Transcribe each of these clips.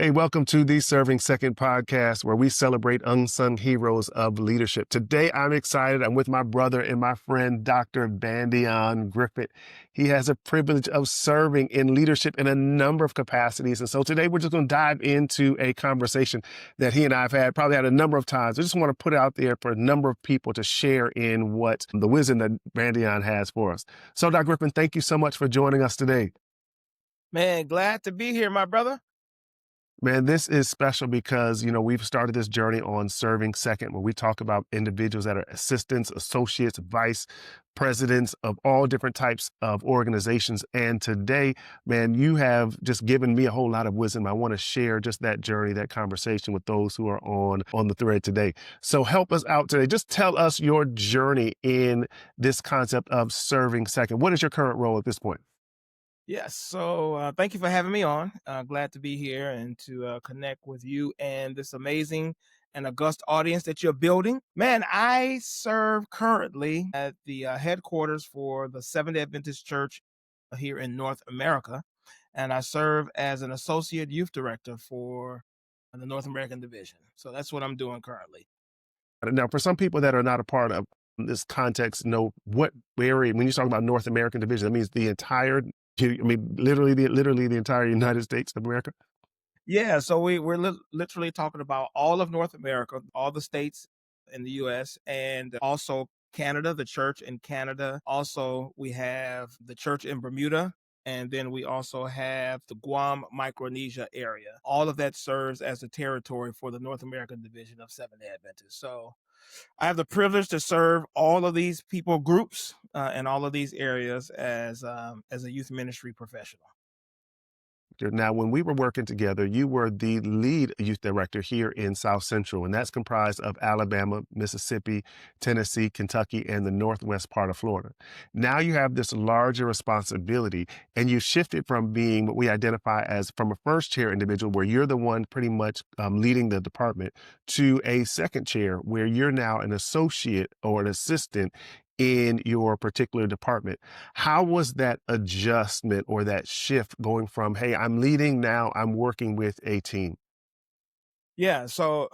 Hey, welcome to the Serving Second podcast, where we celebrate unsung heroes of leadership. Today, I'm excited. I'm with my brother and my friend, Dr. Vandeon Griffin. He has a privilege of serving in leadership in a number of capacities. And so today, we're just going to dive into a conversation that he and I have probably had a number of times. I just want to put it out there for a number of people to share in what the wisdom that Vandeon has for us. So, Dr. Griffin, thank you so much for joining us today. Man, glad to be here, my brother. Man, this is special because, we've started this journey on serving second, where we talk about individuals that are assistants, associates, vice presidents of all different types of organizations. And today, man, you have just given me a whole lot of wisdom. I want to share just that journey, that conversation with those who are on the thread today. So help us out today. Just tell us your journey in this concept of serving second. What is your current role at this point? Yes, so thank you for having me on. Glad to be here and to connect with you and this amazing and august audience that you're building. Man, I serve currently at the headquarters for the Seventh-day Adventist Church here in North America, and I serve as an associate youth director for the North American division. So that's what I'm doing currently. Now, for some people that are not a part of this context, know what area, when you talk about North American division, that means the entire, literally the entire United States of America. Yeah, so we're literally talking about all of North America, all the states in the U.S., and also Canada, the church in Canada. Also, we have the church in Bermuda, and then we also have the Guam, Micronesia area. All of that serves as a territory for the North American division of Seventh-day Adventists. So I have the privilege to serve all of these people groups and all of these areas as a youth ministry professional. Now, when we were working together, you were the lead youth director here in South Central, and that's comprised of Alabama, Mississippi, Tennessee, Kentucky, and the northwest part of Florida. Now you have this larger responsibility, and you shifted from being what we identify as from a first chair individual, where you're the one pretty much leading the department, to a second chair, where you're now an associate or an assistant in your particular department. How was that adjustment or that shift going from, hey, I'm leading, now I'm working with a team? Yeah, so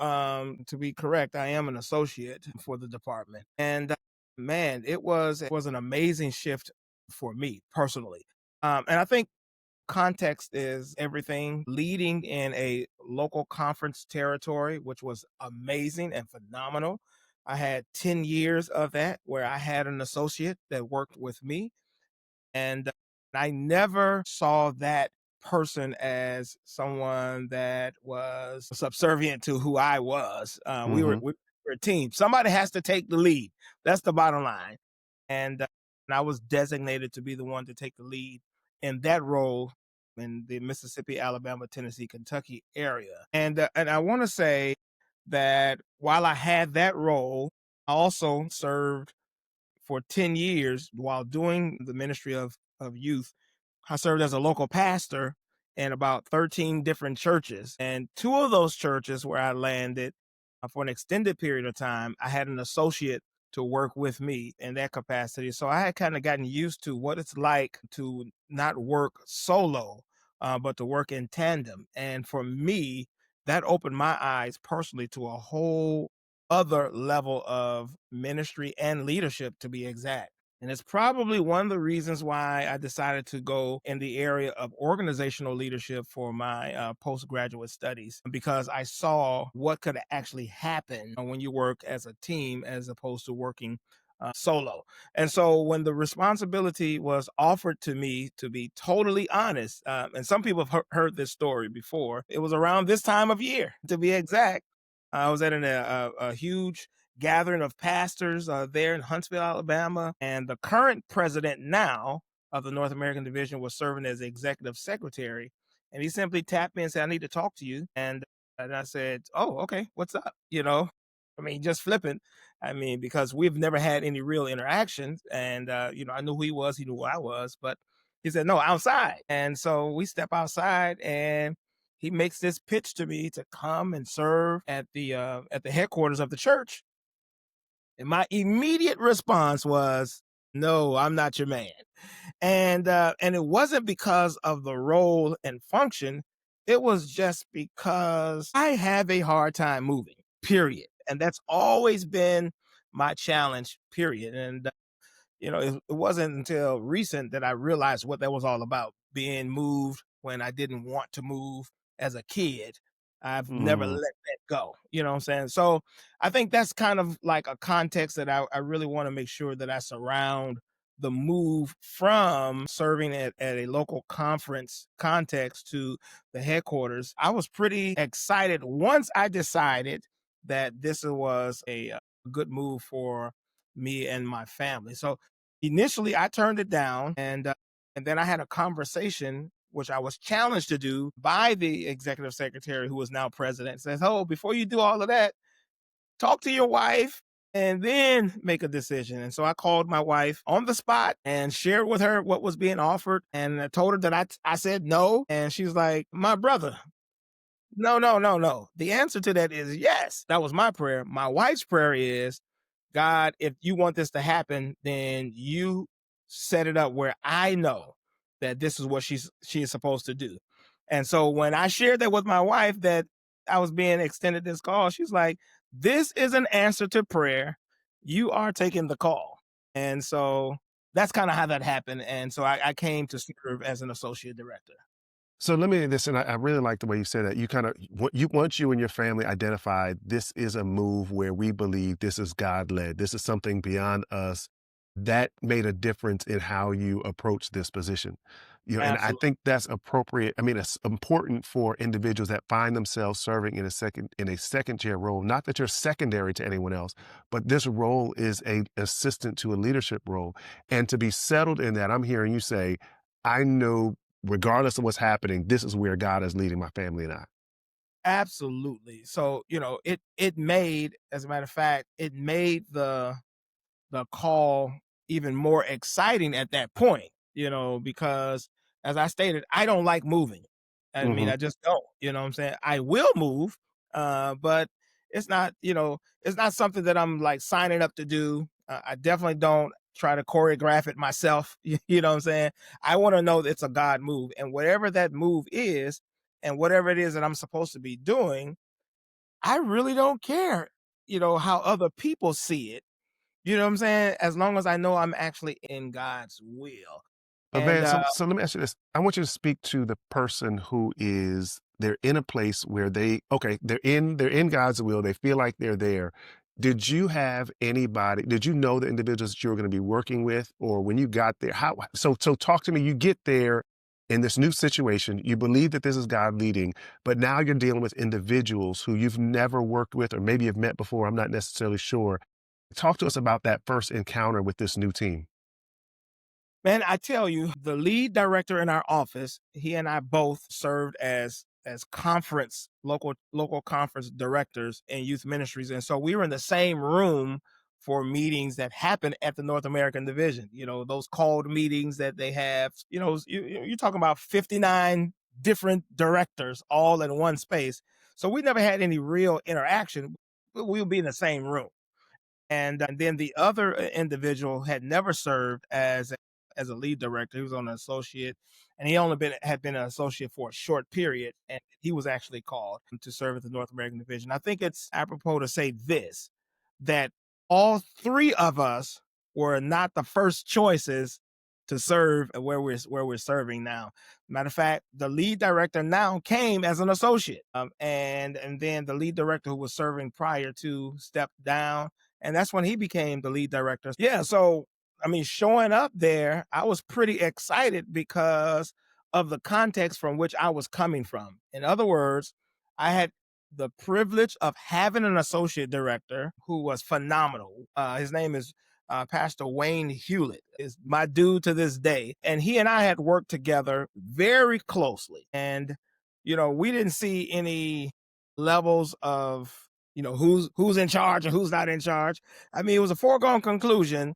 to be correct, I am an associate for the department. And man, it was an amazing shift for me personally. And I think context is everything. Leading in a local conference territory, which was amazing and phenomenal. I had 10 years of that where I had an associate that worked with me, and I never saw that person as someone that was subservient to who I was. We were a team. Somebody has to take the lead. That's the bottom line. And I was designated to be the one to take the lead in that role in the Mississippi, Alabama, Tennessee, Kentucky area. And I want to say that while I had that role, I also served for 10 years while doing the ministry of youth. I served as a local pastor in about 13 different churches. And two of those churches where I landed for an extended period of time, I had an associate to work with me in that capacity. So I had kind of gotten used to what it's like to not work solo, but to work in tandem. And for me, that opened my eyes personally to a whole other level of ministry and leadership, to be exact. And it's probably one of the reasons why I decided to go in the area of organizational leadership for my postgraduate studies, because I saw what could actually happen when you work as a team as opposed to working solo. And so when the responsibility was offered to me, to be totally honest, and some people have heard this story before, it was around this time of year, to be exact. I was at a huge gathering of pastors there in Huntsville, Alabama, and the current president now of the North American Division was serving as executive secretary. And he simply tapped me and said, "I need to talk to you." And I said, "Oh, okay, what's up?" I mean, just flippant. I mean, because we've never had any real interactions, and I knew who he was, he knew who I was, but he said, "No, outside." And so we step outside, and he makes this pitch to me to come and serve at the headquarters of the church. And my immediate response was, "No, I'm not your man." And it wasn't because of the role and function. It was just because I have a hard time moving, period. And that's always been my challenge, period. And it wasn't until recent that I realized what that was all about, being moved when I didn't want to move as a kid. I've never Mm. let that go. You know what I'm saying? So I think that's kind of like a context that I really want to make sure that I surround the move from serving at a local conference context to the headquarters. I was pretty excited once I decided that this was a good move for me and my family. So initially, I turned it down, and then I had a conversation, which I was challenged to do by the executive secretary, who is now president. Says, "Oh, before you do all of that, talk to your wife." And then make a decision. And so I called my wife on the spot and shared with her what was being offered. And I told her that I said no. And she's like, "My brother, no, no, no, no. The answer to that is yes." That was my prayer. My wife's prayer is, "God, if you want this to happen, then you set it up where I know that this is what she is supposed to do." And so when I shared that with my wife, that I was being extended this call, she's like, "This is an answer to prayer. You are taking the call." And so that's kind of how that happened. And so I came to serve as an associate director. So let me this, and I really like the way you said that. You kind of what you once you and your family identified this is a move where we believe this is God led. This is something beyond us. That made a difference in how you approach this position. And I Absolutely. think that's appropriate. I mean, it's important for individuals that find themselves serving in a second chair role. Not that you're secondary to anyone else, but this role is a assistant to a leadership role, and to be settled in that. I'm hearing you say, I know regardless of what's happening, this is where God is leading my family and I. Absolutely. So, it made, as a matter of fact, it made the call even more exciting at that point, because as I stated, I don't like moving. I mean, Mhm. I just don't, you know what I'm saying? I will move, but it's not something that I'm like signing up to do. I definitely don't try to choreograph it myself. You know what I'm saying? I want to know that it's a God move, and whatever that move is, and whatever it is that I'm supposed to be doing, I really don't care, how other people see it. You know what I'm saying? As long as I know I'm actually in God's will. But And, Van, so let me ask you this. I want you to speak to the person who is they're in a place where they're in God's will. They feel like they're there. Did you have anybody, did you know the individuals that you were going to be working with? Or when you got there, so talk to me. You get there in this new situation, you believe that this is God leading, but now you're dealing with individuals who you've never worked with or maybe have met before. I'm not necessarily sure. Talk to us about that first encounter with this new team. man, I tell you, the lead director in our office, he and I both served as local conference directors in youth ministries. And so we were in the same room for meetings that happened at the North American division. Those called meetings that they have, you're talking about 59 different directors all in one space. So we never had any real interaction. We would be in the same room. And then the other individual had never served as a lead director. He was on an associate, and he only had been an associate for a short period, and he was actually called to serve at the North American division. I think it's apropos to say this, that all three of us were not the first choices to serve where we're serving now. Matter of fact, the lead director now came as an associate, and then the lead director who was serving prior to stepped down, and that's when he became the lead director. Yeah, so I mean, showing up there, I was pretty excited because of the context from which I was coming from. In other words, I had the privilege of having an associate director who was phenomenal. His name is Pastor Wayne Hewlett, is my dude to this day, and he and I had worked together very closely. And we didn't see any levels of who's in charge and who's not in charge. I mean, it was a foregone conclusion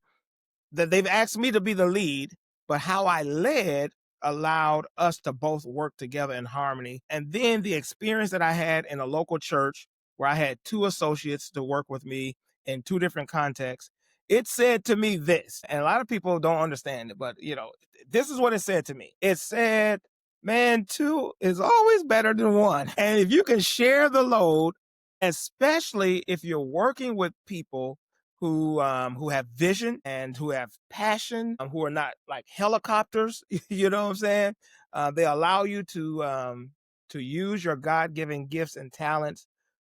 that they've asked me to be the lead, but how I led allowed us to both work together in harmony. And then the experience that I had in a local church where I had two associates to work with me in two different contexts, it said to me this, and a lot of people don't understand it, but this is what it said to me. It said, Man, 2 is always better than 1. And if you can share the load, especially if you're working with people who have vision and who have passion, who are not like helicopters, you know what I'm saying? They allow you to use your God-given gifts and talents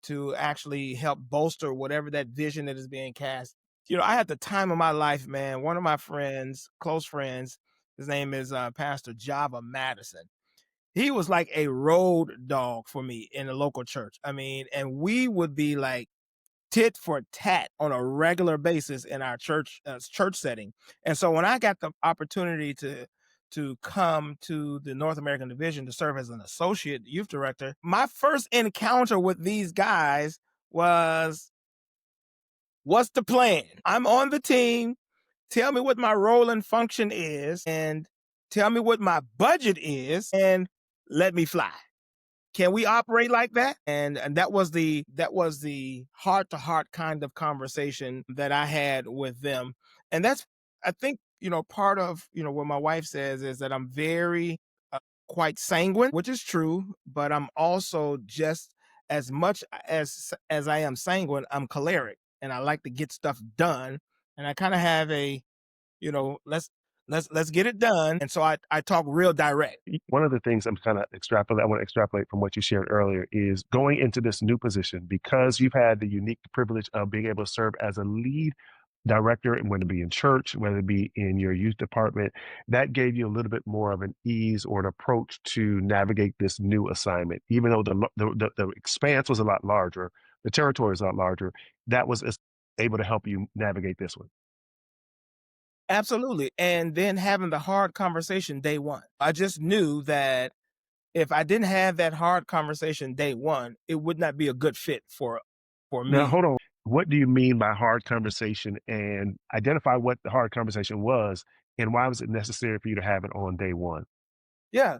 to actually help bolster whatever that vision that is being cast. You know, I had the time of my life, man. One of my friends, close friends, his name is Pastor Java Madison. He was like a road dog for me in the local church. I mean, and we would be like tit for tat on a regular basis in our church setting. And so when I got the opportunity to come to the North American division to serve as an associate youth director, my first encounter with these guys was, what's the plan? I'm on the team. Tell me what my role and function is, and tell me what my budget is, and let me fly. Can we operate like that? And that was the heart to heart kind of conversation that I had with them. And that's, I think, part of, what my wife says is that I'm very quite sanguine, which is true, but I'm also just as much as I am sanguine, I'm choleric and I like to get stuff done. And I kind of have a, let's get it done. And so I talk real direct. One of the things I want to extrapolate from what you shared earlier is going into this new position because you've had the unique privilege of being able to serve as a lead director, and whether it be in church, whether it be in your youth department, that gave you a little bit more of an ease or an approach to navigate this new assignment. Even though the expanse was a lot larger, the territory was a lot larger, that was able to help you navigate this one. Absolutely. And then having the hard conversation day one. I just knew that if I didn't have that hard conversation day one, it would not be a good fit for Now, me. hold on. What do you mean by hard conversation? And identify what the hard conversation was, and why was it necessary for you to have it on day one? Yeah,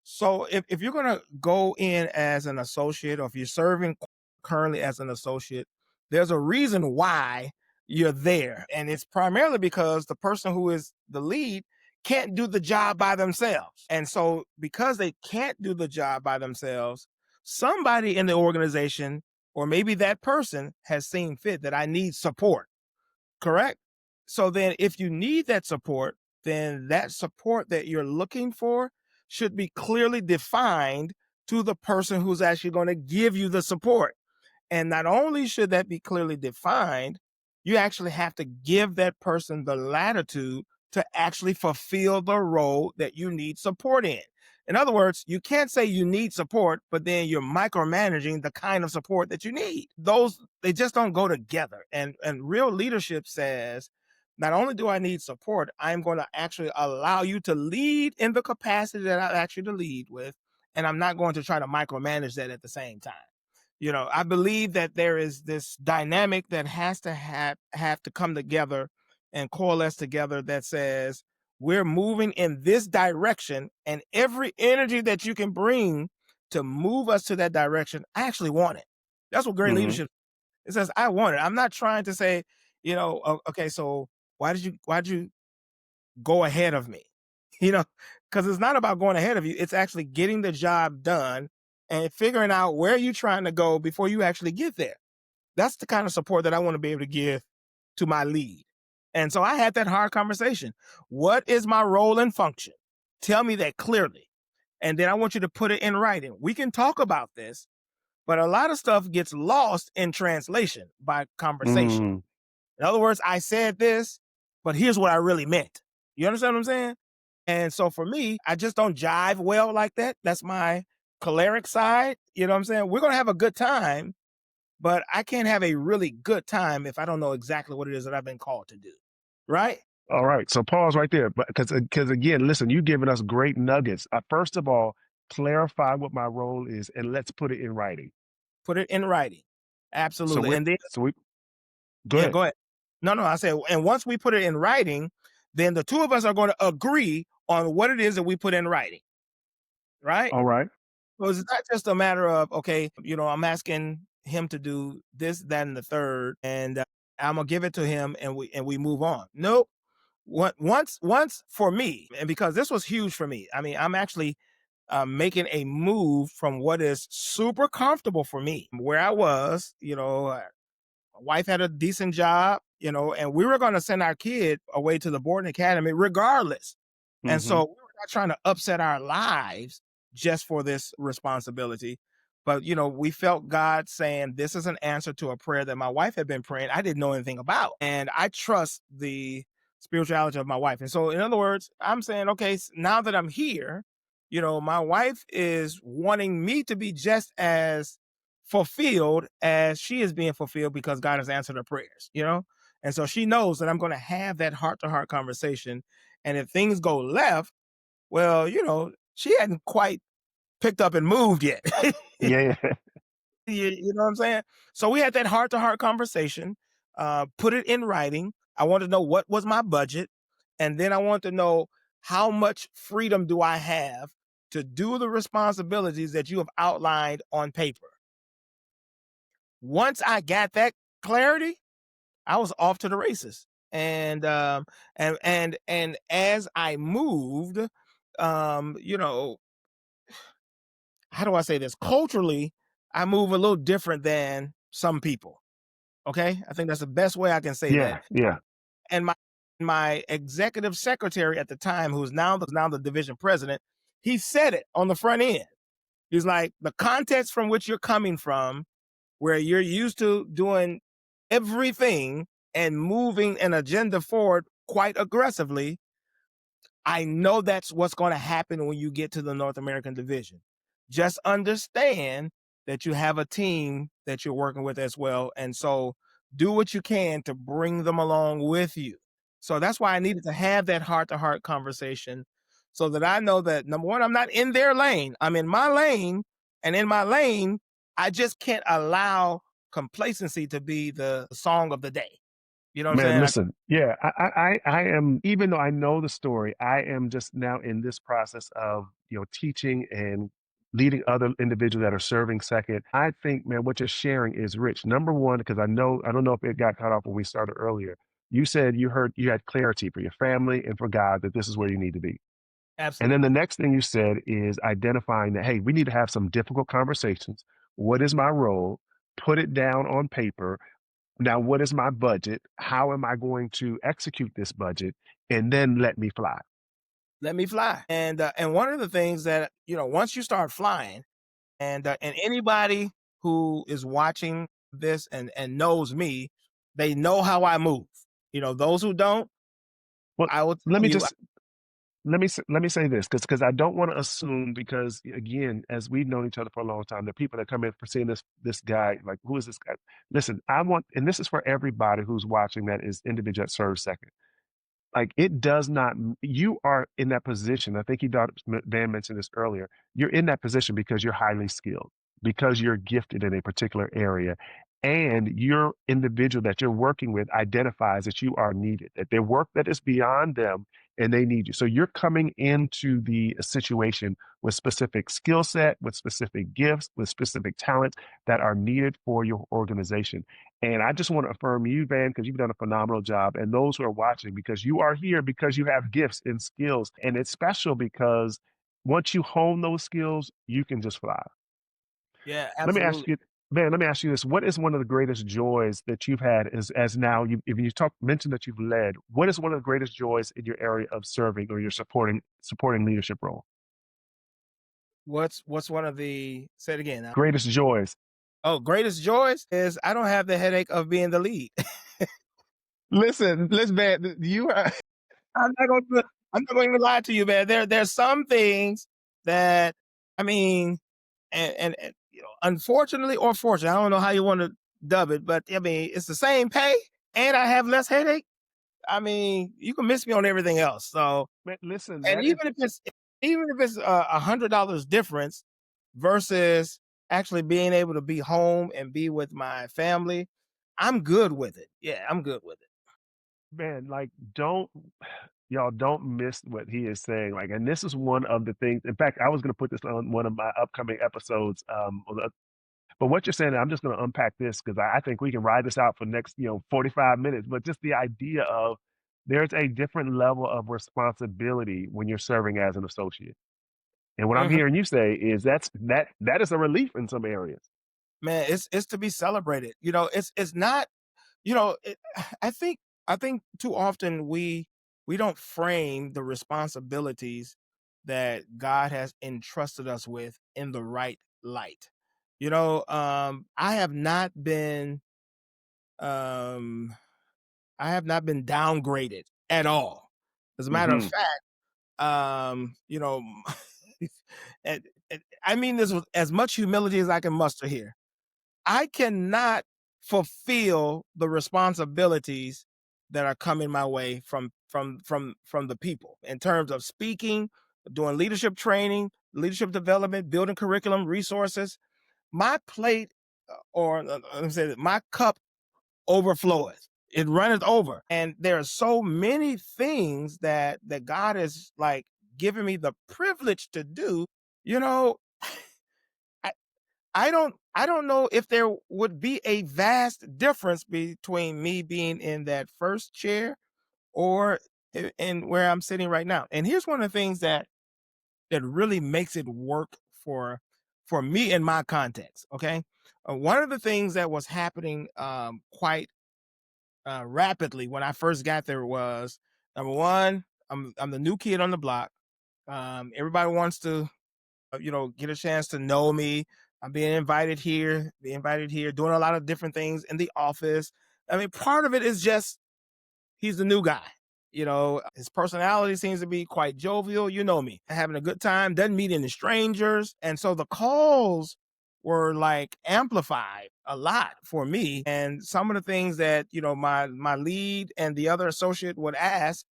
so if you're gonna go in as an associate, or if you're serving currently as an associate, there's a reason why you're there. And it's primarily because the person who is the lead can't do the job by themselves. And so because they can't do the job by themselves, somebody in the organization, or maybe that person, has seen fit that I need support. Correct? So then if you need that support, then that support that you're looking for should be clearly defined to the person who's actually going to give you the support. And not only should that be clearly defined, you actually have to give that person the latitude to actually fulfill the role that you need support in. In other words, you can't say you need support, but then you're micromanaging the kind of support that you need. Those, they just don't go together. And real leadership says, not only do I need support, I'm going to actually allow you to lead in the capacity that I ask you to lead with, and I'm not going to try to micromanage that at the same time. I believe that there is this dynamic that has to have to come together and coalesce together that says we're moving in this direction, and every energy that you can bring to move us to that direction, I actually want it. That's what great Hmm. leadership, it says I want it. I'm not trying to say, okay, so why did you go ahead of me? You know, because it's not about going ahead of you. It's actually getting the job done and figuring out where you're trying to go before you actually get there. That's the kind of support that I want to be able to give to my lead. And so I had that hard conversation. What is my role and function? Tell me that clearly. And then I want you to put it in writing. We can talk about this, but a lot of stuff gets lost in translation by conversation. Mm. In other words, I said this, but here's what I really meant. You understand what I'm saying? And so for me, I just don't jive well like that. That's my choleric side. You know what I'm saying? We're going to have a good time, but I can't have a really good time if I don't know exactly what it is that I've been called to do. Right? All right. So pause right there. But because again, listen, you've given us great nuggets. First of all, clarify what my role is, and let's put it in writing. Put it in writing. So Absolutely. we And then, so we go yeah, ahead. go ahead. No, no, I said, and once we put it in writing, then the two of us are going to agree on what it is that we put in writing. Right? All right. So it's not just a matter of, okay, I'm asking him to do this, that, and the third, and I'm gonna give it to him, and we move on. Nope. Once for me, and because this was huge for me. I mean, I'm actually making a move from what is super comfortable for me, where I was, my wife had a decent job, and we were going to send our kid away to the boarding academy regardless. And so Hmm. we were not trying to upset our lives just for this responsibility. But, we felt God saying, this is an answer to a prayer that my wife had been praying. I didn't know anything about. And I trust the spirituality of my wife. And so, in other words, I'm saying, okay, now that I'm here, my wife is wanting me to be just as fulfilled as she is being fulfilled because God has answered her prayers. And so she knows that I'm going to have that heart to heart conversation. And if things go left, well, she hadn't quite picked up and moved yet. Yeah. You know what I'm saying? So we had that heart to heart conversation, put it in writing. I wanted to know what was my budget. And then I wanted to know how much freedom do I have to do the responsibilities that you have outlined on paper. Once I got that clarity, I was off to the races. And as I moved, you know, how do I say this? Culturally, I move a little different than some people. Okay. I think that's the best way I can say that. Yeah. Yeah. And my executive secretary at the time, who's now the division president, he said it on the front end. He's like, the context from which you're coming from, where you're used to doing everything and moving an agenda forward quite aggressively, I know that's what's going to happen when you get to the North American division. Just understand that you have a team that you're working with as well. And so do what you can to bring them along with you. So that's why I needed to have that heart to heart conversation so that I know that number one, I'm not in their lane, I'm in my lane. And in my lane, I just can't allow complacency to be the song of the day. You know what I'm Man, saying? listen, yeah, I am, even though I know the story, I am just now in this process of, teaching and leading other individuals that are serving second. I think, man, what you're sharing is rich. Number one, because I don't know if it got cut off when we started earlier. You said you had clarity for your family and for God that this is where you need to be. And then Absolutely. the next thing you said is identifying that, hey, we need to have some difficult conversations. What is my role? Put it down on paper. Now, what is my budget? How am I going to execute this budget? And then let me fly. Let me fly. And one of the things that, once you start flying, and anybody who is watching this and knows me, they know how I move. Those who don't, Well, I will let tell me you. just let me say this because I don't want to assume, because again, as we've known each other for a long time, the people that come in for seeing this guy, like, who is this guy? Listen, I want, and this is for everybody who's watching that is individual that serves second. Like, it does not, you are in that position. I think Van mentioned this earlier. You're in that position because you're highly skilled, because you're gifted in a particular area, and your individual that you're working with identifies that you are needed, that their work that is beyond them, and they need you. So you're coming into the situation with specific skill set, with specific gifts, with specific talents that are needed for your organization. And I just want to affirm you, Van, because you've done a phenomenal job. And those who are watching, because you are here because you have gifts and skills. And it's special because once you hone those skills, you can just fly. Yeah, Let me ask absolutely. you, Van, let me ask you this. What is one of the greatest joys that you've had as now if you mentioned that you've led, what is one of the greatest joys in your area of serving or your supporting leadership role? What's one of the say it again? Greatest joys. Oh, greatest joys is I don't have the headache of being the lead. Listen, Van, you are I'm not gonna I'm not going to lie to you, man. There's some things that I mean, and unfortunately or fortunately, I don't know how you want to dub it, but I mean, it's the same pay and I have less headache. I mean, you can miss me on everything else. So, man, listen, and that is even if it's $100 difference versus actually being able to be home and be with my family, I'm good with it. Yeah, I'm good with it. man, like, don't y'all don't miss what he is saying. Like, and this is one of the things. In fact, I was going to put this on one of my upcoming episodes. But what you're saying, I'm just going to unpack this because I think we can ride this out for the next, 45 minutes. But just the idea of there's a different level of responsibility when you're serving as an associate. And what I'm Mhm. hearing you say is that is a relief in some areas. Man, it's to be celebrated. It's not, I think too often we don't frame the responsibilities that God has entrusted us with in the right light. I have not been um downgraded at all. As a matter of Mhm. fact, and, I mean this with as much humility as I can muster here. I cannot fulfill the responsibilities that are coming my way from the people in terms of speaking, doing leadership training, leadership development, building curriculum, resources. My plate, or let me say that my cup overfloweth. It runneth over. And there are so many things that God has like given me the privilege to do. You know, I, I don't know if there would be a vast difference between me being in that first chair or in where I'm sitting right now. And here's one of the things that really makes it work for me in my context. Okay, one of the things that was happening quite rapidly when I first got there was number one, I'm the new kid on the block. Everybody wants to get a chance to know me. I'm being invited here, doing a lot of different things in the office. I mean, part of it is just he's the new guy. His personality seems to be quite jovial. You know me, having a good time, doesn't meet any strangers. And so the calls were like amplified a lot for me. And some of the things that, my lead and the other associate would ask,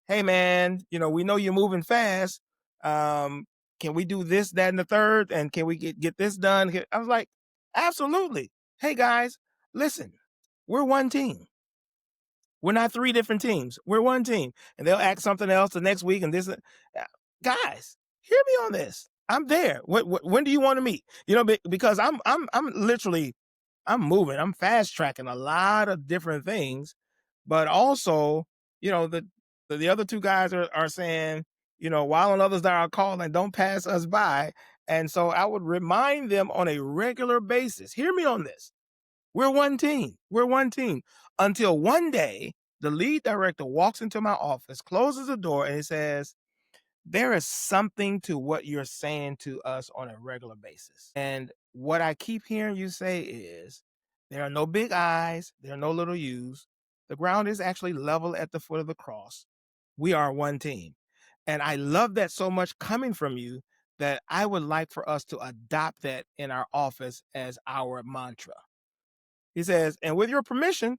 hey man, we know you're moving fast. Um, can we do this, that, and the third? And can we get this done? I was like, absolutely. Hey guys, listen, we're one team. We're not three different teams. We're one team. And they'll act something else the next week. And this, guys, hear me on this. I'm there. When do you want to meet? Because I'm literally, I'm moving. I'm fast tracking a lot of different things, but also, the other two guys are saying, while on others that are calling, don't pass us by. And so I would remind them on a regular basis. Hear me on this. We're one team. We're one team. Until one day, the lead director walks into my office, closes the door, and he says, there is something to what you're saying to us on a regular basis. And what I keep hearing you say is, there are no big I's, there are no little U's. The ground is actually level at the foot of the cross. We are one team. And I love that so much coming from you that I would like for us to adopt that in our office as our mantra. He says, and with your permission,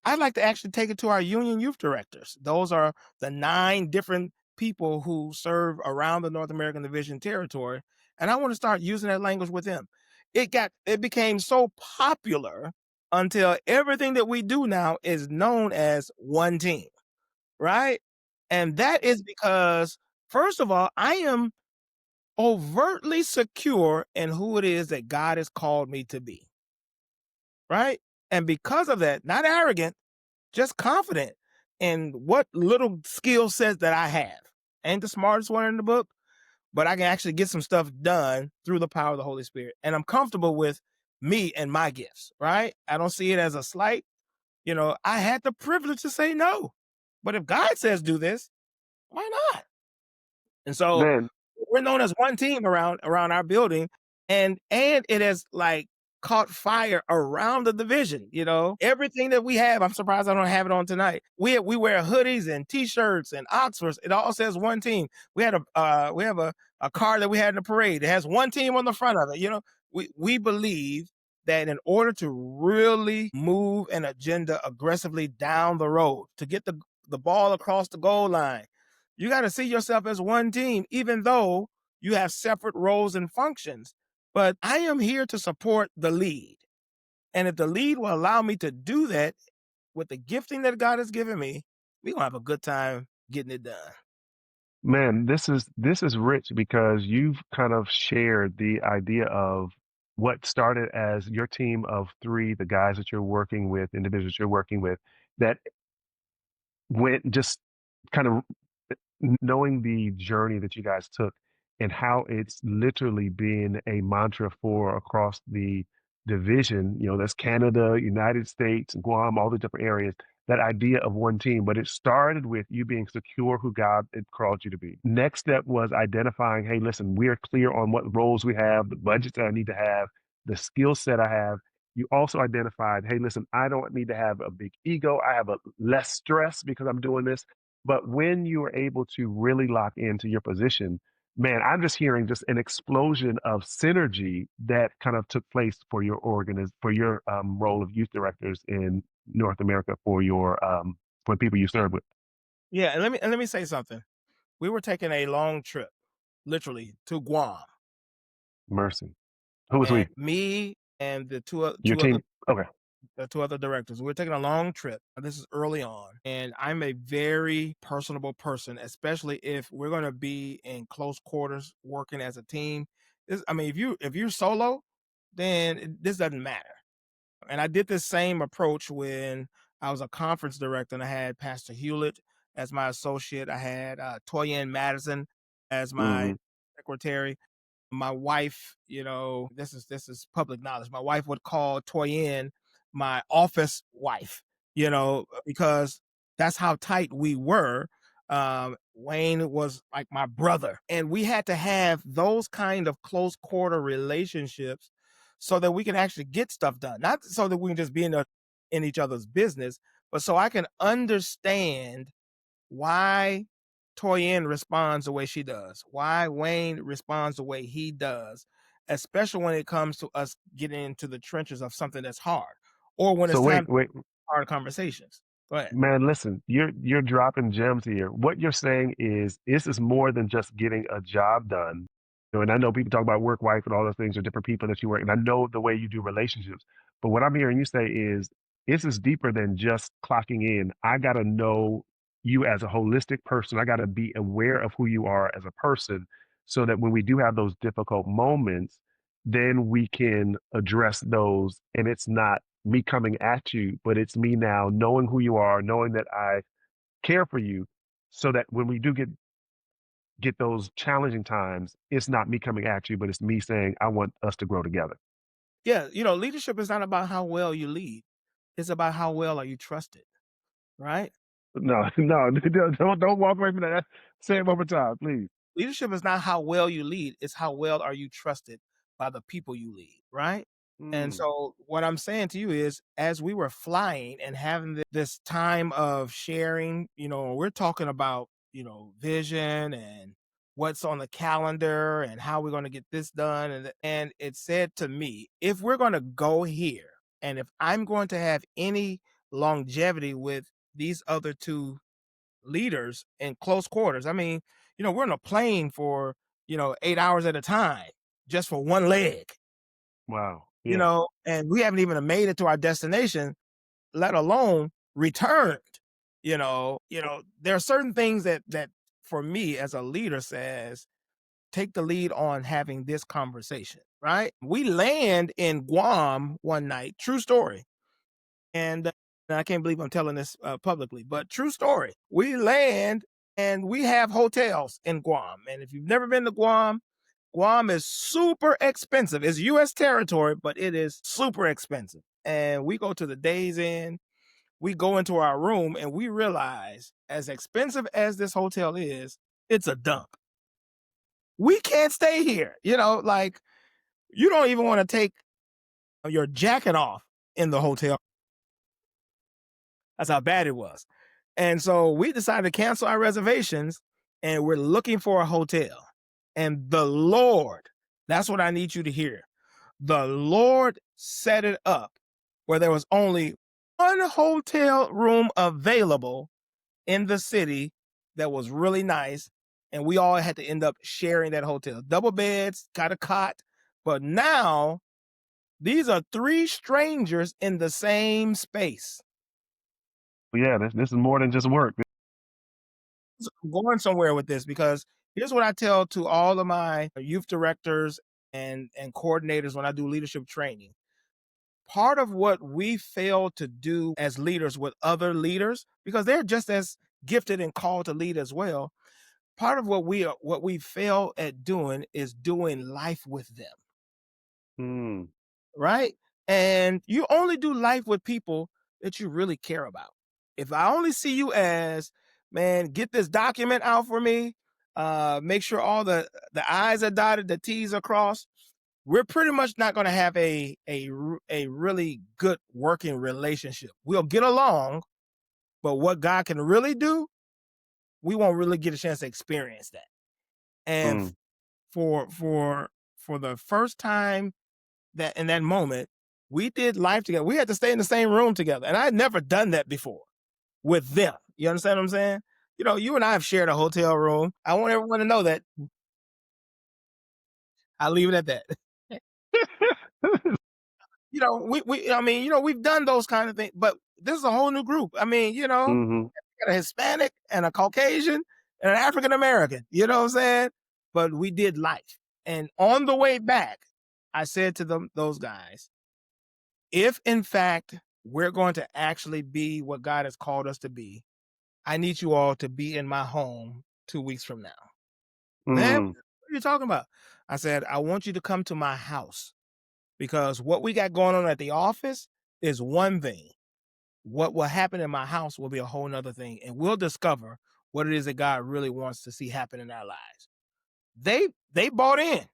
I'd like to actually take it to our union youth directors. Those are the 9 different people who serve around the North American Division territory. And I want to start using that language with them. It became so popular until everything that we do now is known as one team, right? And that is because, first of all, I am overtly secure in who it is that God has called me to be, right? And because of that, not arrogant, just confident in what little skill sets that I have. Ain't the smartest one in the book, but I can actually get some stuff done through the power of the Holy Spirit. And I'm comfortable with me and my gifts, right? I don't see it as a slight. I had the privilege to say no. But if God says do this, why not? And so Man, we're known as one team around our building, and it has like caught fire around the division. Everything that we have, I'm surprised I don't have it on tonight. We wear hoodies and t-shirts and Oxfords. It all says one team. We have a car that we had in the parade. It has one team on the front of it. We believe that in order to really move an agenda aggressively down the road, to get the ball across the goal line, you got to see yourself as one team, even though you have separate roles and functions. But I am here to support the lead. And if the lead will allow me to do that with the gifting that God has given me, we're going to have a good time getting it done. man, this is rich because you've kind of shared the idea of what started as your team of 3, the guys that you're working with, individuals you're working with, that went just kind of knowing the journey that you guys took and how it's literally been a mantra for across the division. You know, that's Canada, United States, Guam, all the different areas. That idea of one team, but it started with you being secure who God had called you to be. Next step was identifying, hey, listen, we're clear on what roles we have, the budgets that I need to have, the skill set I have. You also identified, hey, listen, I don't need to have a big ego. I have a less stress because I'm doing this. But when you are able to really lock into your position, man, I'm just hearing just an explosion of synergy that kind of took place for your for your role of youth directors in North America for the people you serve with. Yeah, and let me say something. We were taking a long trip, literally to Guam, Mercy. Who was and we? me and the Your team? Okay. two other directors. We were taking a long trip. This is early on, and I'm a very personable person, especially if we're going to be in close quarters working as a team. I mean, if you're solo, then this doesn't matter. And I did this same approach when I was a conference director, and I had Pastor Hewlett as my associate. I had Toyin Madison as my Hmm. secretary. My wife, this is public knowledge. My wife would call Toyin my office wife, because that's how tight we were. Wayne was like my brother, and we had to have those kind of close quarter relationships so that we can actually get stuff done. Not so that we can just be in each other's business, but so I can understand why Toyin responds the way she does, why Wayne responds the way he does, especially when it comes to us getting into the trenches of something that's hard, or when So it's time wait, for wait, hard conversations. Go ahead. man, listen, you're dropping gems here. What you're saying is this is more than just getting a job done. You know, and I know people talk about work wife and all those things are different people that you work, and I know the way you do relationships. But what I'm hearing you say is this is deeper than just clocking in. I gotta know you as a holistic person. I gotta be aware of who you are as a person so that when we do have those difficult moments, then we can address those and it's not me coming at you, but it's me now knowing who you are, knowing that I care for you, so that when we do get those challenging times, it's not me coming at you, but it's me saying I want us to grow together. Yeah, leadership is not about how well you lead. It's about how well are you trusted, right? No, no, don't walk away from that. Say it one more time, please. Leadership is not how well you lead, it's how well are you trusted by the people you lead, right? And Mm, so what I'm saying to you is as we were flying and having this time of sharing, we're talking about, vision and what's on the calendar and how we're going to get this done, and it said to me, if we're going to go here and if I'm going to have any longevity with these other two leaders in close quarters. I mean, we're in a plane for, 8 hours at a time just for one leg, wow. Yeah. and we haven't even made it to our destination, let alone returned. There are certain things that for me as a leader says, take the lead on having this conversation, right? We land in Guam one night, true story. And I can't believe I'm telling this publicly, but true story. We land and we have hotels in Guam. And if you've never been to Guam, Guam is super expensive. It's U.S. territory, but it is super expensive. And we go to the Days Inn, we go into our room, and we realize, as expensive as this hotel is, it's a dump. We can't stay here. Like you don't even want to take your jacket off in the hotel. That's how bad it was. And so we decided to cancel our reservations and we're looking for a hotel. And the Lord, that's what I need you to hear. The Lord set it up where there was only one hotel room available in the city that was really nice. And we all had to end up sharing that hotel. Double beds, got a cot. But now these are three strangers in the same space. Yeah, this is more than just work. I'm going somewhere with this because here's what I tell to all of my youth directors and coordinators when I do leadership training. Part of what we fail to do as leaders with other leaders, because they're just as gifted and called to lead as well, part of what we fail at doing is doing life with them, Mm. right? And you only do life with people that you really care about. If I only see you as, man, get this document out for me, make sure all the I's are dotted, the T's are crossed, we're pretty much not going to have a really good working relationship. We'll get along, but what God can really do, we won't really get a chance to experience that. And Mm. for for for the first time that in that moment, we did life together. We had to stay in the same room together. And I had never done that before with them. You understand what I'm saying? You know, you and I have shared a hotel room. I want everyone to know that. I'll leave it at that. You know, I mean, you know, we've done those kind of things, but this is a whole new group. I mean, you know, Mhm. got a Hispanic and a Caucasian and an African American. You know what I'm saying? But we did life. And on the way back, I said to them, those guys, if in fact we're going to actually be what God has called us to be, I need you all to be in my home 2 weeks from now. Man, Mm. what are you talking about? I said, I want you to come to my house because what we got going on at the office is one thing. What will happen in my house will be a whole nother thing. And we'll discover what it is that God really wants to see happen in our lives. They bought in.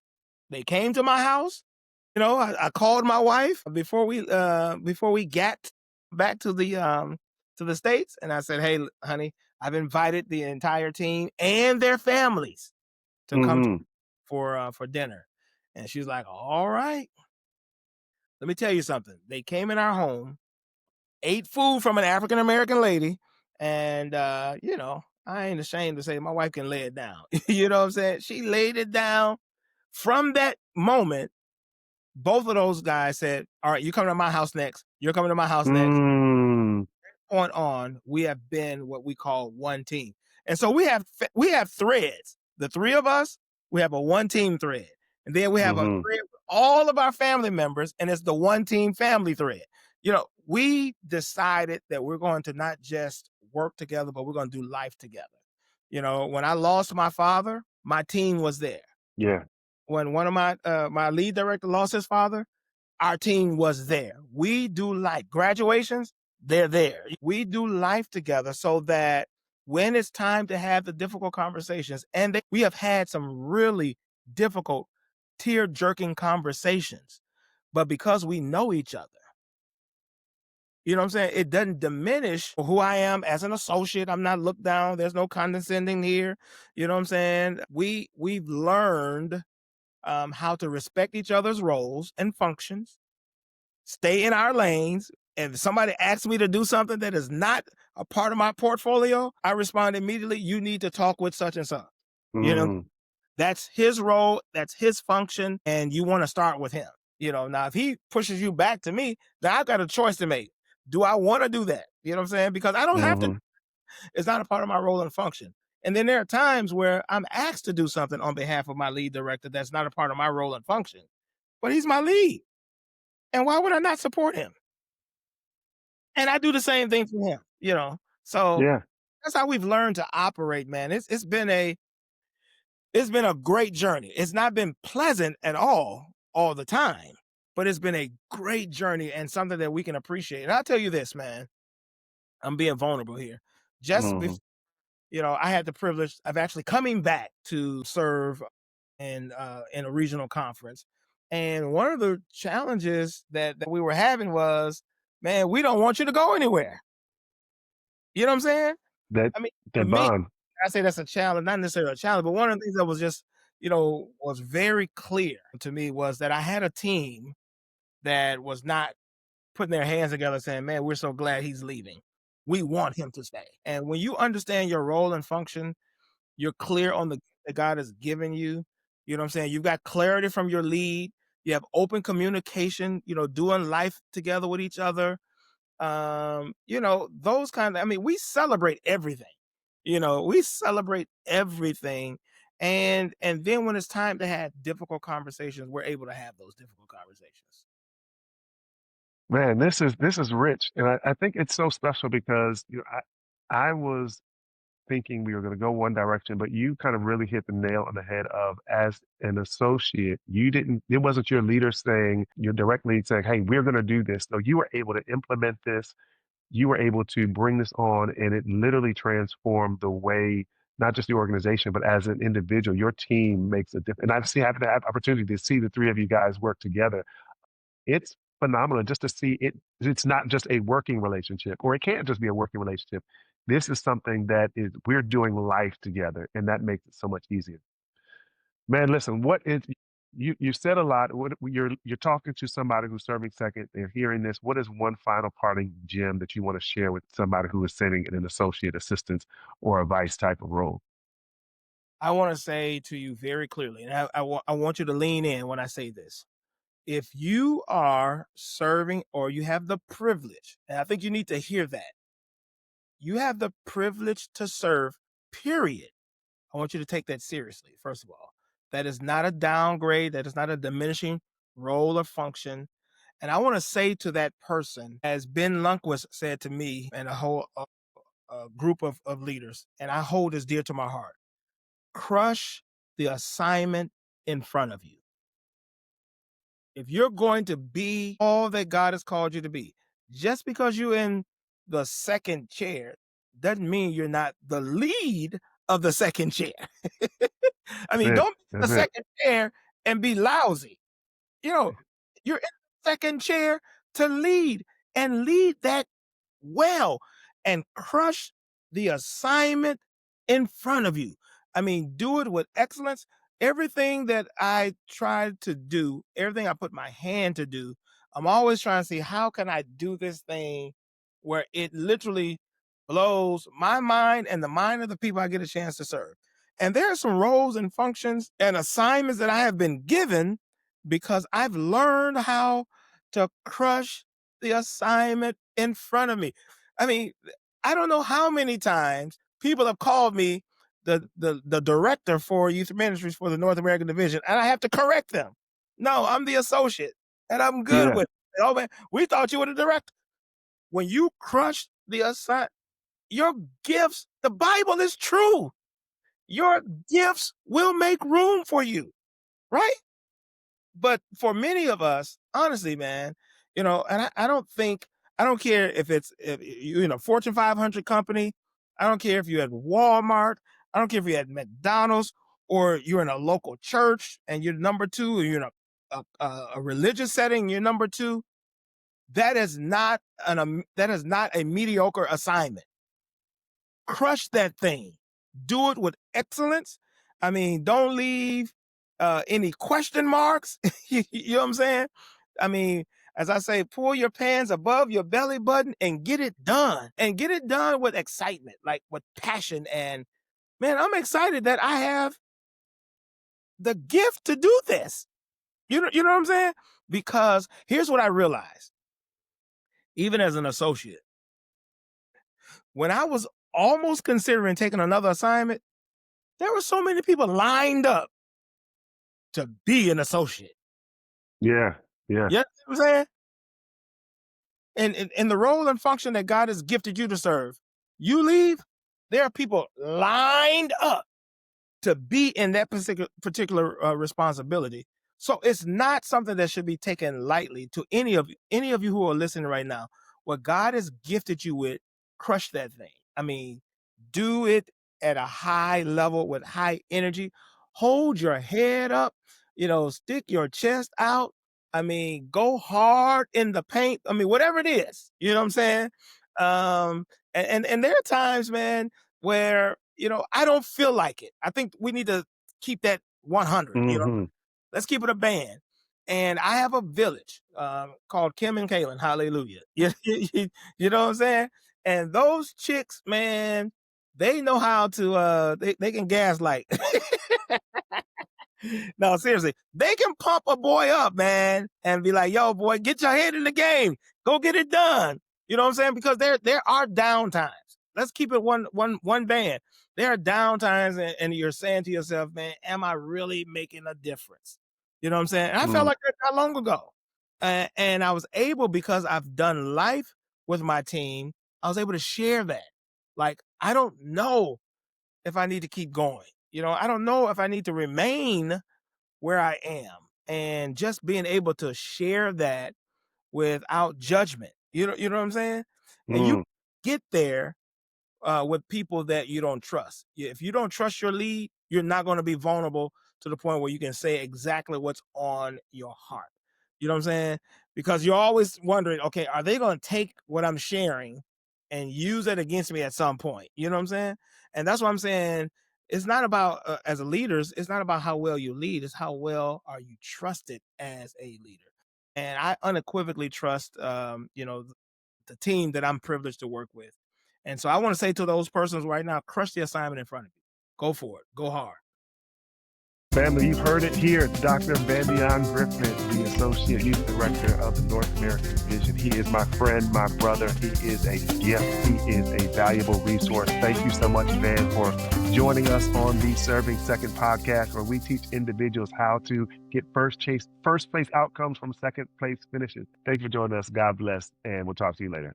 They came to my house. You know, I called my wife before we got back to the States, and I said, "Hey, honey, I've invited the entire team and their families to come Mhm. for dinner." And she's like, "All right." Let me tell you something. They came in our home, ate food from an African American lady, and you know, I ain't ashamed to say my wife can lay it down. You know what I'm saying? She laid it down. From that moment, both of those guys said, "All right, you coming to my house next. You're coming to my house next." Mm. Point on, we have been what we call one team, and so we have threads. The three of us, we have a one team thread, and then we have a Mhm. thread with all of our family members, and it's the one team family thread. You know, we decided that we're going to not just work together, but we're going to do life together. You know, when I lost my father, my team was there. Yeah. When one of my lead director lost his father, our team was there. We do life graduations, they're there. We do life together so that when it's time to have the difficult conversations, and we have had some really difficult, tear jerking conversations, but because we know each other, you know what I'm saying? It doesn't diminish who I am as an associate. I'm not looked down. There's no condescending here. You know what I'm saying? We've learned how to respect each other's roles and functions, stay in our lanes. If somebody asks me to do something that is not a part of my portfolio, I respond immediately, you need to talk with such and such. You know, Mm. that's his role, that's his function, and you want to start with him. You know, now if he pushes you back to me, then I've got a choice to make. Do I want to do that? You know what I'm saying? Because I don't have to, Mhm. it's not a part of my role and function. And then there are times where I'm asked to do something on behalf of my lead director that's not a part of my role and function, but he's my lead. And why would I not support him? And I do the same thing for him, you know? So Yeah. that's how we've learned to operate, man. It's been a great journey. It's not been pleasant at all the time, but it's been a great journey and something that we can appreciate. And I'll tell you this, man, I'm being vulnerable here. Just Mhm. you know, I had the privilege of actually coming back to serve in a regional conference. And one of the challenges that we were having was, man, we don't want you to go anywhere. You know what I'm saying? That I mean, for that me, bond. I say that's a challenge, not necessarily a challenge, but one of the things that was just, you know, was very clear to me was that I had a team that was not putting their hands together saying, man, we're so glad he's leaving. We want him to stay. And when you understand your role and function, you're clear on the that God has given you. You know what I'm saying? You've got clarity from your lead. You have open communication, you know, doing life together with each other. You know, those kind of, I mean, we celebrate everything. You know, we celebrate everything. And then when it's time to have difficult conversations, we're able to have those difficult conversations. Man, this is rich, and I think it's so special because, I was thinking we were going to go one direction, but you kind of really hit the nail on the head of, as an associate, you didn't, it wasn't your leader saying, your direct lead saying, hey, we're going to do this. No, you were able to implement this. You were able to bring this on, and it literally transformed the way, not just the organization, but as an individual, your team makes a difference. And I've had the opportunity to see the three of you guys work together. It's phenomenal just to see it. It's not just a working relationship, or it can't just be a working relationship. This is something that is, we're doing life together, and that makes it so much easier. Man, listen, what is, you said a lot. What, you're talking to somebody who's serving second. They're hearing this. What is one final parting gem that you want to share with somebody who is sitting in an associate assistant or a vice type of role? I want to say to you very clearly, and I want you to lean in when I say this. If you are serving or you have the privilege, and I think you need to hear that, you have the privilege to serve, period. I want you to take that seriously, first of all. That is not a downgrade, that is not a diminishing role or function. And I want to say to that person, as Ben Lundquist said to me and a whole group of leaders, and I hold this dear to my heart, crush the assignment in front of you. If you're going to be all that God has called you to be, just because you're in the second chair doesn't mean you're not the lead of the second chair. I mean, That's it. don't be in the That's it. second chair and be lousy. You know, you're in the second chair to lead, and lead that well, and crush the assignment in front of you. I mean, do it with excellence. Everything that I try to do, everything I put my hand to do, I'm always trying to see how can I do this thing where it literally blows my mind and the mind of the people I get a chance to serve. And there are some roles and functions and assignments that I have been given because I've learned how to crush the assignment in front of me. I mean, I don't know how many times people have called me the director for youth ministries for the North American division, and I have to correct them. No, I'm the associate, and I'm good Yeah. with it. Oh man, we thought you were the director. When you crush the assignment, your gifts, the Bible is true. Your gifts will make room for you, right? But for many of us, honestly, man, and I don't think, I don't care if you in a Fortune 500 company. I don't care if you're at Walmart. I don't care if you're at McDonald's or you're in a local church and you're number two, or you're in a religious setting, you're number two. That is not that is not a mediocre assignment. Crush that thing. Do it with excellence. I mean, don't leave any question marks. You know what I'm saying? I mean, as I say, pull your pants above your belly button and get it done. And get it done with excitement, like with passion. And man, I'm excited that I have the gift to do this. You know what I'm saying? Because here's what I realized, even as an associate, when I was almost considering taking another assignment, there were so many people lined up to be an associate. Yeah. Yeah. You know what I'm saying? And in the role and function that God has gifted you to serve, you leave, there are people lined up to be in that particular responsibility. So it's not something that should be taken lightly. To any of you who are listening right now, what God has gifted you with, crush that thing. I mean, do it at a high level with high energy. Hold your head up, stick your chest out. I mean, go hard in the paint. I mean, whatever it is, you know what I'm saying? And there are times, man, where I don't feel like it. I think we need to keep that 100. Hmm. Let's keep it a band. And I have a village called Kim and Kaylin. Hallelujah. You know what I'm saying? And those chicks, man, they know how to they can gaslight. No, seriously, they can pump a boy up, man, and be like, "Yo, boy, get your head in the game. Go get it done." You know what I'm saying? Because there are down times. Let's keep it one band. There are down times, and you're saying to yourself, "Man, am I really making a difference?" You know what I'm saying? And I felt Mm. like that not long ago, and I was able, because I've done life with my team. I was able to share that. Like, I don't know if I need to keep going. I don't know if I need to remain where I am, and just being able to share that without judgment. You know what I'm saying? And you Mm, get there with people that you don't trust. If you don't trust your lead, you're not going to be vulnerable to the point where you can say exactly what's on your heart. You know what I'm saying? Because you're always wondering, okay, are they going to take what I'm sharing and use it against me at some point? You know what I'm saying? And that's what I'm saying. It's not about, as a leaders, it's not about how well you lead, it's how well are you trusted as a leader. And I unequivocally trust, the team that I'm privileged to work with. And so I want to say to those persons right now, crush the assignment in front of you. Go for it. Go hard. family, you've heard it here. Dr. Vandeon Griffin, the Associate Youth Director of the North American Division. He is my friend, my brother. He is a gift. He is a valuable resource. Thank you so much, Van, for joining us on the Serving Second podcast, where we teach individuals how to get first place outcomes from second place finishes. Thank you for joining us. God bless, and we'll talk to you later.